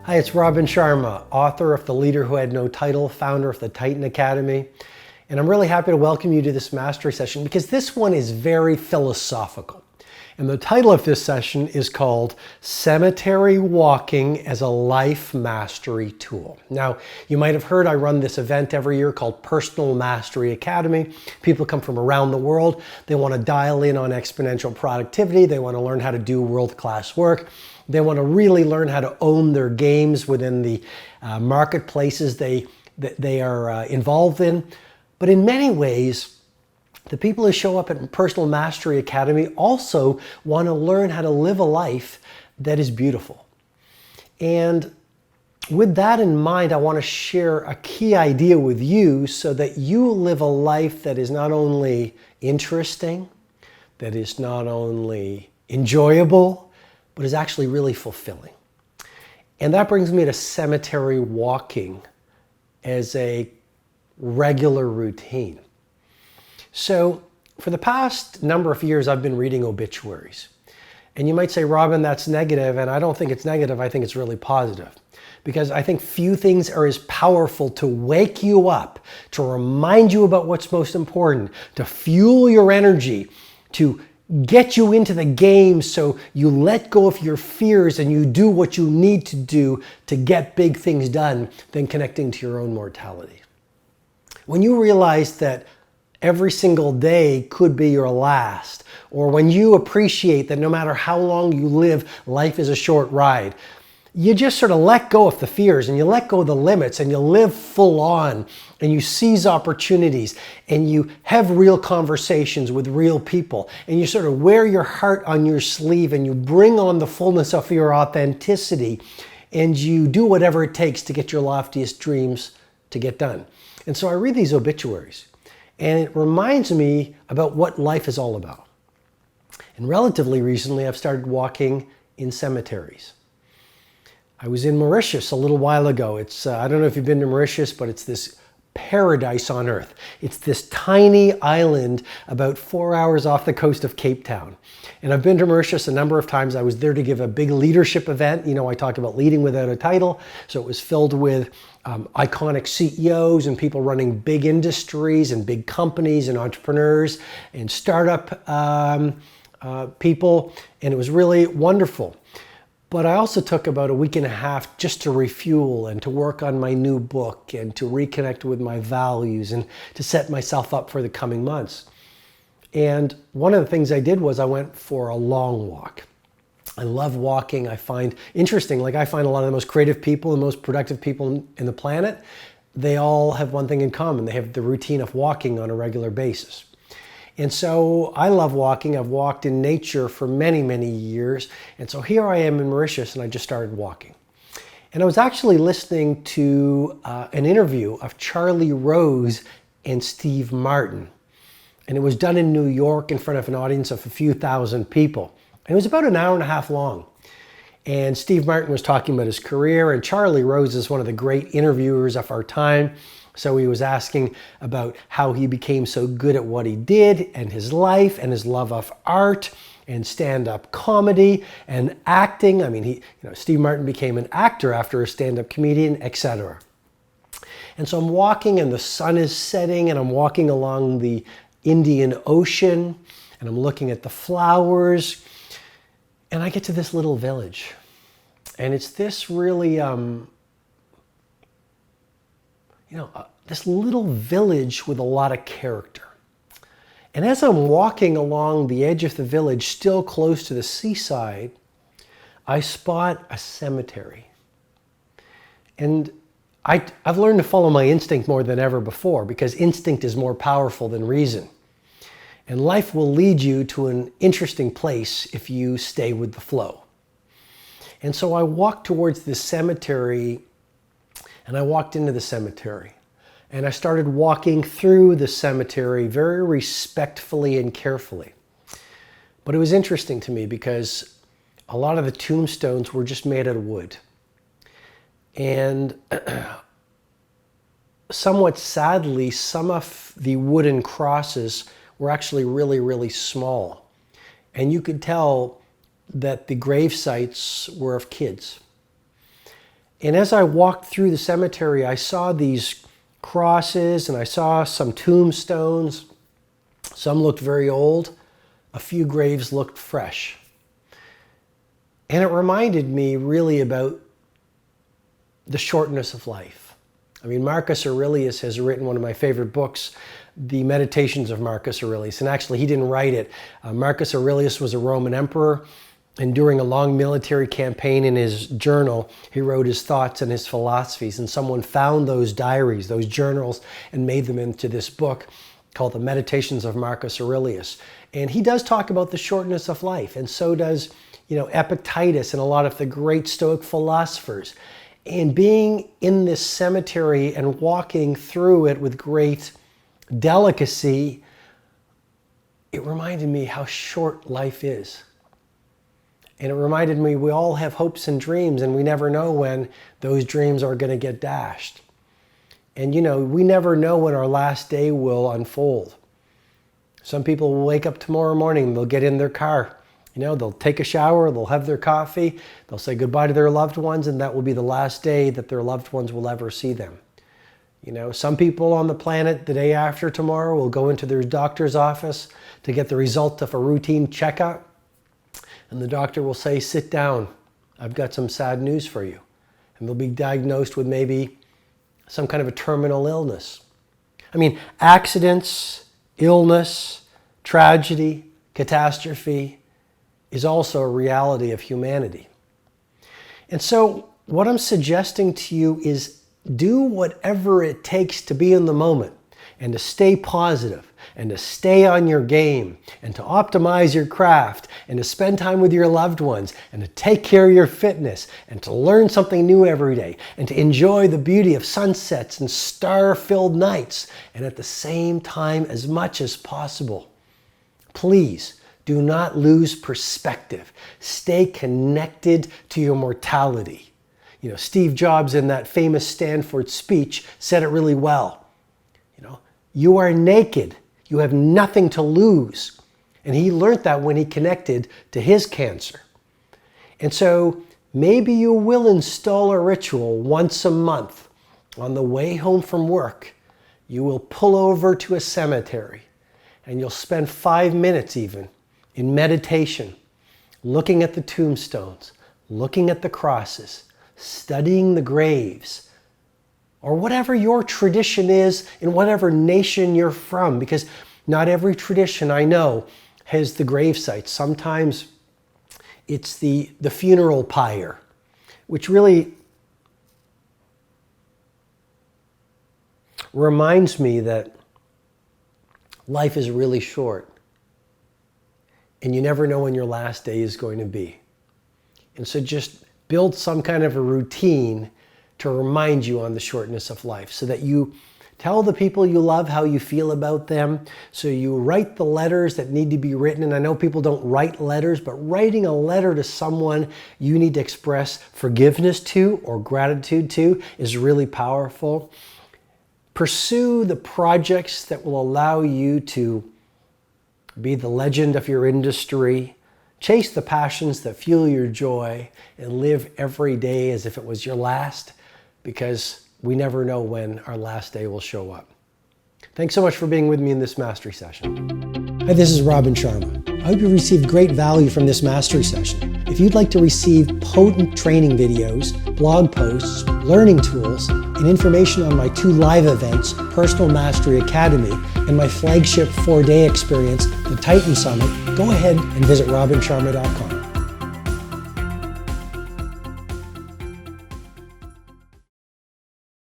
Hi, it's Robin Sharma, author of The Leader Who Had No Title, founder of the Titan Academy. And I'm really happy to welcome you to this mastery session because this one is very philosophical. And the title of this session is called Cemetery Walking as a Life Mastery Tool. Now, you might have heard I run this event every year called Personal Mastery Academy. People come from around the world. They want to dial in on exponential productivity. They want to learn how to do world-class work. They want to really learn how to own their games within the marketplaces they are involved in. But in many ways, the people who show up at Personal Mastery Academy also want to learn how to live a life that is beautiful. And with that in mind, I want to share a key idea with you so that you live a life that is not only interesting, that is not only enjoyable, but is actually really fulfilling. And that brings me to cemetery walking as a regular routine. So for the past number of years, I've been reading obituaries. And you might say, Robin, that's negative. And I don't think it's negative. I think it's really positive. Because I think few things are as powerful to wake you up, to remind you about what's most important, to fuel your energy, to get you into the game so you let go of your fears and you do what you need to do to get big things done than connecting to your own mortality. When you realize that every single day could be your last, or when you appreciate that no matter how long you live, life is a short ride, you just sort of let go of the fears and you let go of the limits and you live full on and you seize opportunities and you have real conversations with real people and you sort of wear your heart on your sleeve and you bring on the fullness of your authenticity and you do whatever it takes to get your loftiest dreams to get done. And so I read these obituaries and it reminds me about what life is all about. And relatively recently, I've started walking in cemeteries. I was in Mauritius a little while ago. It's, I don't know if you've been to Mauritius, but it's this paradise on earth. It's this tiny island about 4 hours off the coast of Cape Town. And I've been to Mauritius a number of times. I was there to give a big leadership event. You know, I talked about leading without a title. So it was filled with iconic CEOs and people running big industries and big companies and entrepreneurs and startup people. And it was really wonderful. But I also took about a week and a half just to refuel and to work on my new book and to reconnect with my values and to set myself up for the coming months. And one of the things I did was I went for a long walk. I love walking. I find interesting, like I find a lot of the most creative people and most productive people in the planet, they all have one thing in common. They have the routine of walking on a regular basis. And so I love walking. I've walked in nature for many, many years. And so here I am in Mauritius and I just started walking. And I was actually listening to an interview of Charlie Rose and Steve Martin. And it was done in New York in front of an audience of a few thousand people. And it was about an hour and a half long. And Steve Martin was talking about his career, and Charlie Rose is one of the great interviewers of our time. So he was asking about how he became so good at what he did and his life and his love of art and stand-up comedy and acting. I mean, Steve Martin became an actor after a stand-up comedian, etc. And so I'm walking and the sun is setting and I'm walking along the Indian Ocean and I'm looking at the flowers and I get to this little village. And it's this really, this little village with a lot of character. And as I'm walking along the edge of the village, still close to the seaside, I spot a cemetery. And I've learned to follow my instinct more than ever before because instinct is more powerful than reason. And life will lead you to an interesting place if you stay with the flow. And so I walked towards this cemetery and I walked into the cemetery. And I started walking through the cemetery very respectfully and carefully. But it was interesting to me because a lot of the tombstones were just made out of wood. And somewhat sadly, some of the wooden crosses were actually really, really small. And you could tell that the grave sites were of kids. And as I walked through the cemetery, I saw these crosses and I saw some tombstones. Some looked very old. A few graves looked fresh. And it reminded me really about the shortness of life. I mean, Marcus Aurelius has written one of my favorite books, The Meditations of Marcus Aurelius. And actually, he didn't write it. Marcus Aurelius was a Roman emperor. And during a long military campaign, in his journal, he wrote his thoughts and his philosophies. And someone found those diaries, those journals, and made them into this book called The Meditations of Marcus Aurelius. And he does talk about the shortness of life. And so does, Epictetus and a lot of the great Stoic philosophers. And being in this cemetery and walking through it with great delicacy, it reminded me how short life is. And it reminded me we all have hopes and dreams, and we never know when those dreams are going to get dashed. And we never know when our last day will unfold. Some people will wake up tomorrow morning, they'll get in their car, they'll take a shower, they'll have their coffee, they'll say goodbye to their loved ones, and that will be the last day that their loved ones will ever see them. Some people on the planet the day after tomorrow will go into their doctor's office to get the result of a routine checkup. And the doctor will say, sit down, I've got some sad news for you. And they'll be diagnosed with maybe some kind of a terminal illness. I mean, accidents, illness, tragedy, catastrophe is also a reality of humanity. And so what I'm suggesting to you is do whatever it takes to be in the moment and to stay positive and to stay on your game and to optimize your craft and to spend time with your loved ones and to take care of your fitness and to learn something new every day and to enjoy the beauty of sunsets and star-filled nights, and at the same time, as much as possible, please do not lose perspective. Stay connected to your mortality. Steve Jobs in that famous Stanford speech said it really well. You are naked. You have nothing to lose. And he learned that when he connected to his cancer. And so maybe you will install a ritual once a month. On the way home from work, you will pull over to a cemetery and you'll spend 5 minutes even in meditation, looking at the tombstones, looking at the crosses, studying the graves, or whatever your tradition is in whatever nation you're from, because not every tradition I know has the grave sites. Sometimes it's the funeral pyre, which really reminds me that life is really short and you never know when your last day is going to be. And so just build some kind of a routine to remind you on the shortness of life, so that you tell the people you love how you feel about them. So you write the letters that need to be written. And I know people don't write letters, but writing a letter to someone you need to express forgiveness to or gratitude to is really powerful. Pursue the projects that will allow you to be the legend of your industry. Chase the passions that fuel your joy and live every day as if it was your last, because we never know when our last day will show up. Thanks so much for being with me in this mastery session. Hi, this is Robin Sharma. I hope you received great value from this mastery session. If you'd like to receive potent training videos, blog posts, learning tools, and information on my 2 live events, Personal Mastery Academy and my flagship 4-day experience, the Titan Summit, go ahead and visit robinsharma.com.